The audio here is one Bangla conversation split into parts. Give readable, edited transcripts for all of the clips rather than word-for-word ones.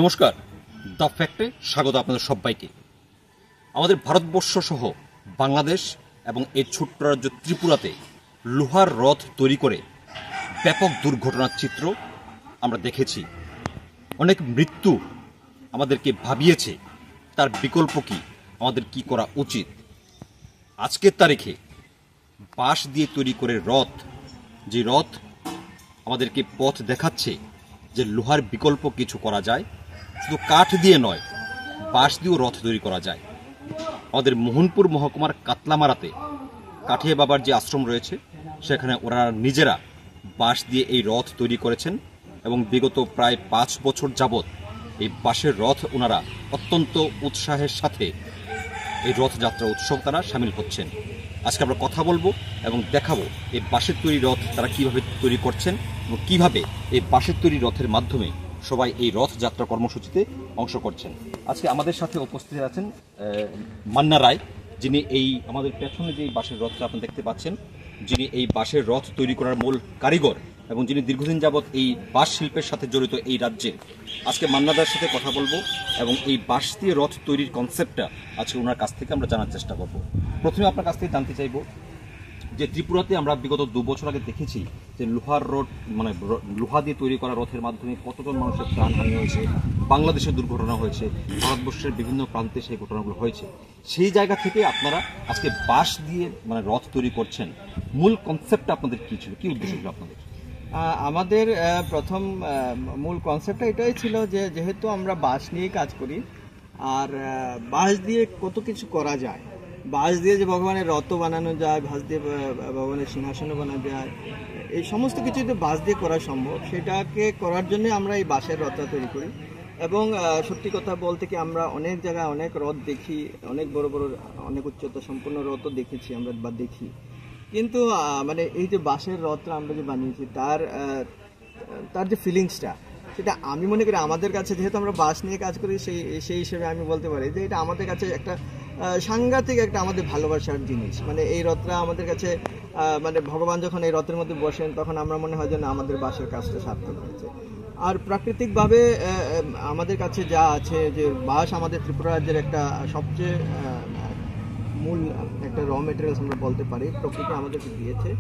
নমস্কার, দ্য ফ্যাক্টে স্বাগত আপনাদের সবাইকে। আমাদের ভারতবর্ষ সহ বাংলাদেশ এবং এই ছোট্ট রাজ্য ত্রিপুরাতে লোহার রথ তৈরি করে ব্যাপক দুর্ঘটনার চিত্র আমরা দেখেছি। অনেক মৃত্যু আমাদেরকে ভাবিয়েছে তার বিকল্প কি, আমাদের কি করা উচিত। আজকের তারিখে বাঁশ দিয়ে তৈরি করে রথ, যে রথ আমাদেরকে পথ দেখাচ্ছে যে লোহার বিকল্প কিছু করা যায়, শুধু কাঠ দিয়ে নয়, বাঁশ দিয়েও রথ তৈরি করা যায়। আমাদের মোহনপুর মহকুমার কাতলামারাতে কাঠিয়া বাবার যে আশ্রম রয়েছে, সেখানে ওনারা নিজেরা বাঁশ দিয়ে এই রথ তৈরি করেছেন এবং বিগত প্রায় 5 বছর যাবৎ এই বাঁশের রথ ওনারা অত্যন্ত উৎসাহের সাথে এই রথযাত্রা উৎসব তারা সামিল হচ্ছেন। আজকে আমরা কথা বলবো এবং দেখাবো এই বাঁশের তৈরি রথ তারা কিভাবে তৈরি করছেন এবং কিভাবে এই বাঁশের তৈরি রথের মাধ্যমে সবাই এই রথযাত্রা কর্মসূচিতে অংশ করছেন। আজকে আমাদের সাথে উপস্থিত আছেন মান্না রায়, যিনি এই আমাদের পেছনে যে বাঁশের রথটা আপনি দেখতে পাচ্ছেন, যিনি এই বাঁশের রথ তৈরি করার মূল কারিগর এবং যিনি দীর্ঘদিন যাবৎ এই বাঁশ শিল্পের সাথে জড়িত এই রাজ্যে। আজকে মান্নাদার সাথে কথা বলবো এবং এই বাঁশ দিয়ে রথ তৈরির কনসেপ্টটা আজকে ওনার কাছ থেকে আমরা জানার চেষ্টা করব। প্রথমে আপনার কাছ থেকে জানতে চাইব যে ত্রিপুরাতে আমরা বিগত 2 বছর আগে দেখেছি যে লোহার রথ মানে লোহা দিয়ে তৈরি করা রথের মাধ্যমে কতজন মানুষের প্রাণহানি হয়েছে, বাংলাদেশে দুর্ঘটনা হয়েছে, ভারতবর্ষের বিভিন্ন প্রান্তে সেই ঘটনাগুলো হয়েছে। সেই জায়গা থেকে আপনারা আজকে বাঁশ দিয়ে মানে রথ তৈরি করছেন, মূল কনসেপ্টটা আপনাদের কী ছিল, কী উদ্দেশ্য ছিল আপনাদের? আমাদের প্রথম মূল কনসেপ্টটা এটাই ছিল যে যেহেতু আমরা বাঁশ নিয়ে কাজ করি, আর বাঁশ দিয়ে কত কিছু করা যায়। বাঁশ দিয়ে যে ভগবানের রথ বানানো যায়, বাঁশ দিয়ে ভগবানের সিংহাসনও বানানো যায়, এই সমস্ত কিছু যদি বাঁশ দিয়ে করা সম্ভব, সেটাকে করার জন্য আমরা এই বাঁশের রথটা তৈরি করি। এবং সত্যি কথা বলতে কি, আমরা অনেক জায়গায় অনেক রথ দেখি, অনেক বড় বড় অনেক উচ্চতা সম্পন্ন রথও দেখেছি আমরা বা দেখি, কিন্তু মানে এই যে বাঁশের রথটা আমরা যে বানিয়েছি তার যে ফিলিংসটা, সেটা আমি মনে করি আমাদের কাছে, যেহেতু আমরা বাঁশ নিয়ে কাজ করি, সেই হিসেবে আমি বলতে পারি যে এটা আমাদের কাছে একটা সাংঘাতিক একটা আমাদের ভালোবাসার জিনিস। মানে এই রথটা আমাদের কাছে মানে ভগবান যখন এই রথের মধ্যে বসেন, তখন আমরা মনে হয় যেন আমাদের বাঁশের কাজটা সার্থক হয়েছে। আর প্রাকৃতিকভাবে আমাদের কাছে যা আছে, যে বাঁশ আমাদের ত্রিপুরা রাজ্যের একটা সবচেয়ে মূল একটা র মেটেরিয়ালস আমরা বলতে পারি, প্রকৃতি আমাদেরকে দিয়েছে।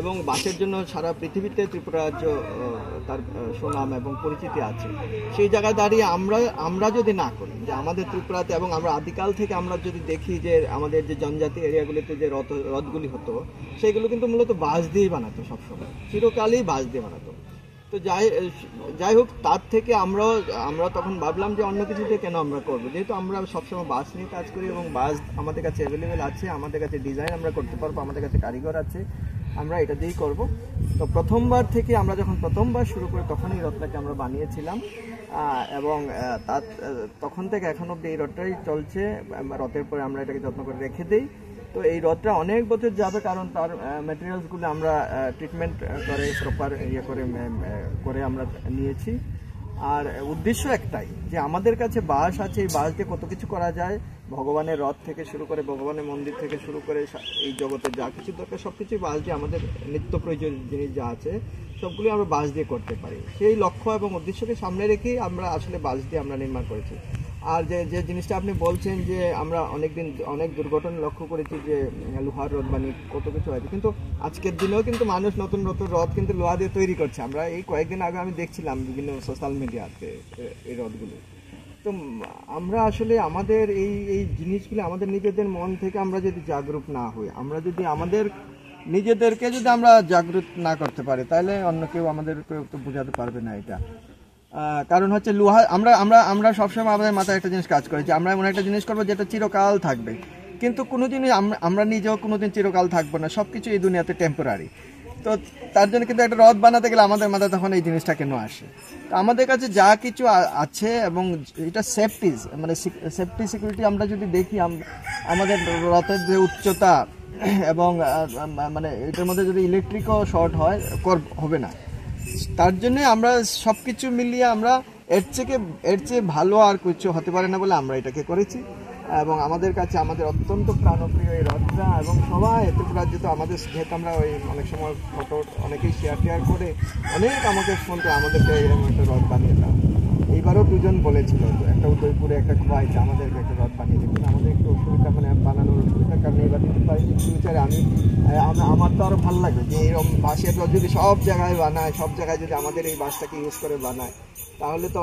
এবং বাঁশের জন্য সারা পৃথিবীতে ত্রিপুরা রাজ্য তার সুনাম এবং পরিচিতি আছে। সেই জায়গায় দাঁড়িয়ে আমরা যদি না করি, যে আমাদের ত্রিপুরাতে, এবং আমরা আদিকাল থেকে আমরা যদি দেখি যে আমাদের যে জনজাতি এরিয়াগুলিতে যে রথগুলি হতো, সেইগুলো কিন্তু মূলত বাঁশ দিয়েই বানাতো, সবসময় চিরকালই বাঁশ দিয়ে বানাতো। তো যাই হোক, তার থেকে আমরা তখন ভাবলাম যে অন্য কিছুতে কেন আমরা করবো, যেহেতু আমরা সবসময় বাঁশ নিয়ে কাজ করি এবং বাঁশ আমাদের কাছে অ্যাভেলেবেল আছে, আমাদের কাছে ডিজাইন আমরা করতে পারবো, আমাদের কাছে কারিগর আছে, আমরা এটা দিয়েই করব। তো প্রথমবার থেকে আমরা যখন প্রথমবার শুরু করি, তখন এই রথটাকে আমরা বানিয়েছিলাম এবং তখন থেকে এখন অব্দি এই রথটাই চলছে। রথের পরে আমরা এটাকে যত্ন করে রেখে দিই। তো এই রথটা অনেক বছর যাবে, কারণ তার ম্যাটেরিয়ালসগুলো আমরা ট্রিটমেন্ট করে প্রপার করে আমরা নিয়েছি। আর উদ্দেশ্য একটাই, যে আমাদের কাছে বাঁশ আছে, এই বাঁশ দিয়ে কত কিছু করা যায়। ভগবানের রথ থেকে শুরু করে, ভগবানের মন্দির থেকে শুরু করে, এই জগতে যা কিছু দরকার সব কিছুই বাঁশ দিয়ে, আমাদের নিত্য প্রয়োজনীয় জিনিস যা আছে সবগুলি আমরা বাঁশ দিয়ে করতে পারি। সেই লক্ষ্য এবং উদ্দেশ্যকে সামনে রেখেই আমরা আসলে বাঁশ দিয়ে আমরা নির্মাণ করেছি। আর যে জিনিসটা আপনি বলছেন যে আমরা অনেক দুর্ঘটনা লক্ষ্য করেছি, যে লোহার রথ বানিয়ে কত কিছু হয়েছে, কিন্তু আজকের দিনেও কিন্তু মানুষ নতুন নতুন রথ কিন্তু লোহা দিয়ে তৈরি করছে। আমরা এই কয়েকদিন আগে আমি দেখছিলাম বিভিন্ন সোশ্যাল মিডিয়াতে এই রথগুলো। তো আমরা আসলে আমাদের এই জিনিসগুলো আমাদের নিজেদের মন থেকে আমরা যদি জাগরুক না হই, আমরা যদি আমাদের নিজেদেরকে যদি আমরা জাগরুক না করতে পারি, তাহলে অন্য কেউ আমাদেরকে তো বোঝাতে পারবে না এটা। কারণ হচ্ছে লোহা, আমরা সবসময় আমাদের মাথায় একটা জিনিস কাজ করেছি, আমরা এমন একটা জিনিস করবো যেটা চিরকাল থাকবে, কিন্তু কোনো জিনিস আমরা নিজেও কোনোদিন চিরকাল থাকবো না, সব কিছু এই দুনিয়াতে টেম্পোরারি। তো তার জন্য কিন্তু একটা রথ বানাতে গেলে আমাদের মাথায় তখন এই জিনিসটা কেন আসে। তো আমাদের কাছে যা কিছু আছে, এবং এটা মানে সেফটি সিকিউরিটি আমরা যদি দেখি, আমাদের রথের যে উচ্চতা, এবং মানে এটার মধ্যে যদি ইলেকট্রিকও শর্ট হয় হবে না। তার জন্য আমরা সব কিছু মিলিয়ে আমরা এর চেয়ে ভালো আর কিছু হতে পারে না বলে আমরা এটাকে করেছি। এবং আমাদের কাছে আমাদের অত্যন্ত প্রাণপ্রিয় এই রথটা, এবং সবাই ত্রিপুরা রাজ্যে তো আমাদের, যেহেতু আমরা ওই অনেক সময় ফটো অনেকেই শেয়ার করে, অনেক আমাকে ফোন করে আমাদেরকে এরকম একটা রথ বানিয়ে দাও। এইবারও দুজন বলেছিল, একটা উদয়পুরে একটা খোয়াইছে আমাদেরকে একটা রথ বানিয়ে দেবেন, আমাদের একটু অসুবিধা মানে বানানোর অসুবিধার কারণে এবার দিতে পারিনি। ফিউচারে আমার তো আরও ভালো লাগবে যে এরকম বাঁশের রথ যদি সব জায়গায় বানায়, সব জায়গায় যদি আমাদের এই বাঁশটাকে ইউজ করে বানায়, তাহলে তো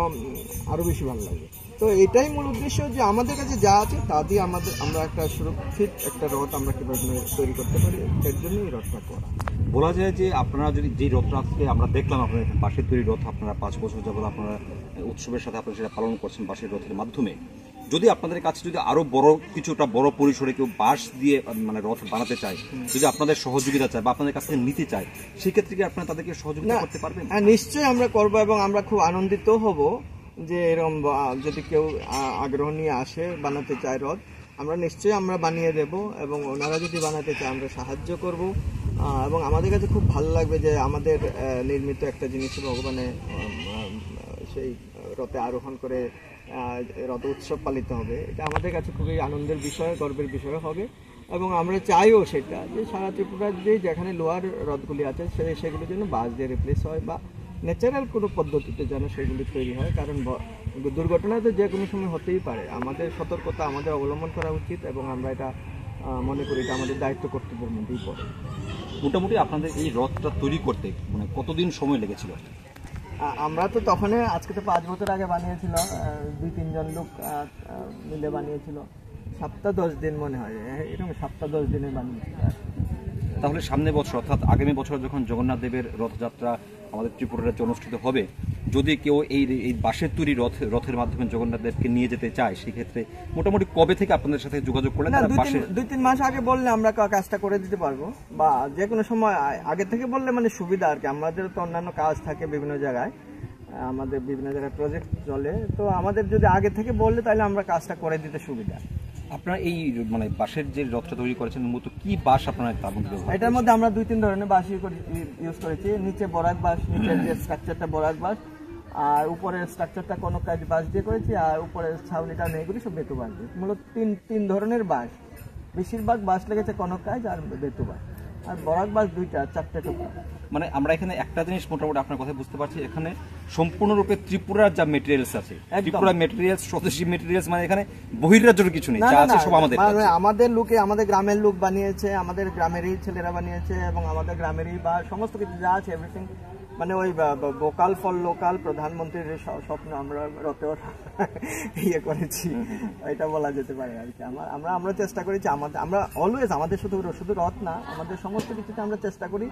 আরও বেশি ভালো লাগবে। তো এটাই মূল উদ্দেশ্য যে আমাদের কাছে যা আছে তা দিয়ে আমরা একটা সুরক্ষিত একটা রথ আমরা কীভাবে তৈরি করতে পারি, এর জন্যই এই রথটা করা। বলা যায় যে আপনারা যদি যে রথটাকে আমরা দেখলাম আপনার বাঁশের তৈরি রথ, আপনারা 5 বছর যাবত আপনারা উৎসবের সাথে আপনারা সেটা পালন করছেন বাঁশের রথের মাধ্যমে, যদি আপনাদের কাছে যদি আরো বড় কিছুটা বড় পরিসরে কেউ বাঁশ দিয়ে মানে রথ বানাতে চায়, যদি আপনাদের সহযোগিতা চায় বা আপনাদের কাছ থেকে নিতে চায়, সেক্ষেত্রে কি আপনারা তাদেরকে সহযোগিতা করতে পারবেন? হ্যাঁ, নিশ্চয়ই আমরা করবো এবং আমরা খুব আনন্দিত হব যে এরকম যদি কেউ আগ্রহ নিয়ে আসে বানাতে চায় রথ, আমরা নিশ্চয়ই আমরা বানিয়ে দেব এবং ওনারা যদি বানাতে চায় আমরা সাহায্য করব। এবং আমাদের কাছে খুব ভালো লাগবে যে আমাদের নির্মিত একটা জিনিস ভগবানে সেই রথে আরোহণ করে রথ উৎসব পালিত হবে, এটা আমাদের কাছে খুবই আনন্দের বিষয়, গর্বের বিষয় হবে। এবং আমরা চাইও সেটা যে সারা ত্রিপুরার যেখানে লোহার রথগুলি আছে সেগুলো যেন বাঁশ দিয়ে রিপ্লেস হয় বা ন্যাচারাল কোনো পদ্ধতিতে যেন সেগুলি তৈরি হয়, কারণ দুর্ঘটনা তো যে কোনো সময় হতেই পারে। আমাদের সতর্কতা আমাদের অবলম্বন করা উচিত এবং আমরা এটা মনে করি এটা আমাদের দায়িত্ব কর্তব্যের মধ্যেই পড়ে। মোটামুটি আপনাদের এই রথটা তৈরি করতে মানে কতদিন সময় লেগেছিল? আমরা তো তখন আজকে তো 5 বছর আগে বানিয়েছিল, 2-3 জন লোক মিলে বানিয়েছিল, 7-10 দিন মনে হয়, এরকম 7-10 দিনে বানিয়েছিল। তাহলে সামনে বছর অর্থাৎ আগামী বছর যখন জগন্নাথ দেবের রথযাত্রা আমাদের ত্রিপুরা রাজ্যে অনুষ্ঠিত হবে, যদি কেউ এই বাঁশের তৈরি রথের মাধ্যমে জগন্নাথ দেবকে নিয়ে যেতে চায়, সেক্ষেত্রে মোটামুটি কবে থেকে আপনাদের সাথে যোগাযোগ করলে? 2-3 মাস আগে বললে আমরা কাজটা করে দিতে পারবো, বা যে কোনো সময় আগে থেকে বললে মানে সুবিধা আর কি। আমাদের তো অন্যান্য কাজ থাকে বিভিন্ন জায়গায়, আমাদের বিভিন্ন জায়গায় প্রজেক্ট চলে, তো আমাদের যদি আগে থেকে বললে তাহলে আমরা কাজটা করে দিতে সুবিধা। আপনারা এই মানে বাঁশের যে রথটা তৈরি করেছেন মূলত কি বাঁশ আপনারা তার মধ্যে? এটার মধ্যে আমরা 2-3 ধরনের বাঁশ ইউজ করেছি। নিচে বরাক বাঁশ, নিচের যে স্ট্রাকচারটা বরাক বাঁশ, আর উপরের স্ট্রাকচারটা কোনো কাজ বাঁশ দিয়ে করেছি, আর উপরের ছাউনিটা এগুলি সব বেতু বাঁশ দিয়ে। মূলত তিন ধরনের বাঁশ, বেশিরভাগ বাঁশ লেগেছে কনক কাজ আর বেতু বাঁশ, আর বরাক বাঁশ 2-4টে টুকরা। মানে আমরা এখানে একটা জিনিস মোটামুটি আপনার কথা বুঝতে পারছি, এখানে সম্পূর্ণরূপে ত্রিপুরার যা মেটেরিয়ালস আছে, ত্রিপুরা মেটেরিয়ালস, স্বদেশী মেটেরিয়ালস, মানে এখানে বহির্রাজ্যের কিছু নেই, যা আছে সব আমাদের লোকে, আমাদের গ্রামের লোক বানিয়েছে, আমাদের গ্রামেরই ছেলেরা বানিয়েছে এবং আমাদের গ্রামেরই বা সমস্ত কিছু যা আছে এভরিথিং, মানে ওই ভোকাল ফর লোকাল প্রধানমন্ত্রীর স্বপ্ন আমরা রতেও ইয়ে করেছি, এটা বলা যেতে পারে আর কি। আমরা চেষ্টা করেছি, আমরা অলওয়েজ আমাদের শুধু রথ না, আমাদের সমস্ত কিছুতে আমরা চেষ্টা করি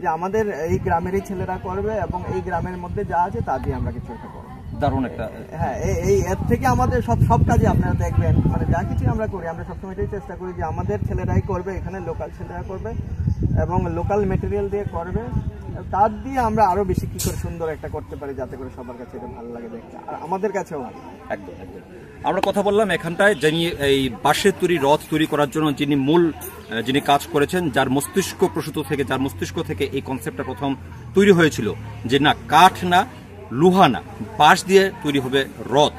যে আমাদের এই গ্রামেরই ছেলেরা করবে এবং এই গ্রামের মধ্যে যা আছে তা দিয়ে আমরা কিছু একটা করবো। দারুণ একটা, হ্যাঁ, এর থেকে আমাদের সব কাজে আপনারা দেখবেন মানে যা কিছু আমরা করি, আমরা সবসময় এটাই চেষ্টা করি যে আমাদের ছেলেরাই করবে, এখানে লোকাল ছেলেরা করবে এবং লোকাল মেটেরিয়াল দিয়ে করবে, তার দিয়ে আমরা আরো বেশি কি করে সুন্দর একটা করতে পারি যাতে করে সবার কাছে এটা ভালো লাগে দেখতে, আর আমাদের কাছেও ভালো। একদম একদম। আমরা কথা বললাম এখানটায় যিনি এই বাঁশের তৈরি রথ তৈরি করার জন্য যিনি কাজ করেছেন, যার মস্তিষ্ক থেকে এই কনসেপ্টটা প্রথম তৈরি হয়েছিল যে না কাঠ না লোহা না বাঁশ দিয়ে তৈরি হবে রথ।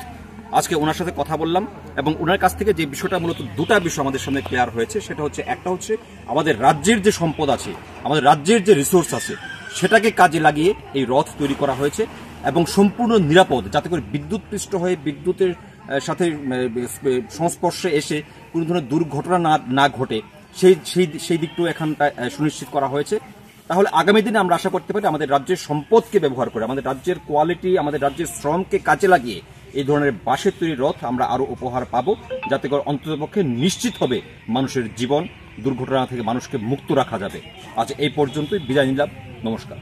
আজকে ওনার সাথে কথা বললাম এবং ওনার কাছ থেকে যে বিষয়টা মূলত দুটা বিষয় আমাদের সামনে ক্লিয়ার হয়েছে, সেটা হচ্ছে একটা হচ্ছে আমাদের রাজ্যের যে সম্পদ আছে, আমাদের রাজ্যের যে রিসোর্স আছে, সেটাকে কাজে লাগিয়ে এই রথ তৈরি করা হয়েছে এবং সম্পূর্ণ নিরাপদ, যাতে করে বিদ্যুৎপৃষ্ট হয়ে বিদ্যুতের সাথে সংস্পর্শে এসে কোনো ধরনের দুর্ঘটনা না ঘটে, সেই দিকটাও এখানটায় সুনিশ্চিত করা হয়েছে। তাহলে আগামী দিনে আমরা আশা করতে পারি আমাদের রাজ্যের সম্পদকে ব্যবহার করে, আমাদের রাজ্যের কোয়ালিটি, আমাদের রাজ্যের শ্রমকে কাজে লাগিয়ে এই ধরনের বাঁশের তৈরি রথ আমরা আরো উপহার পাবো, যাতে করে অন্ততপক্ষে নিশ্চিত হবে মানুষের জীবন দুর্ঘটনা থেকে মানুষকে মুক্ত রাখা যাবে। আজ এই পর্যন্তই, বিদায় নিলাম, নমস্কার।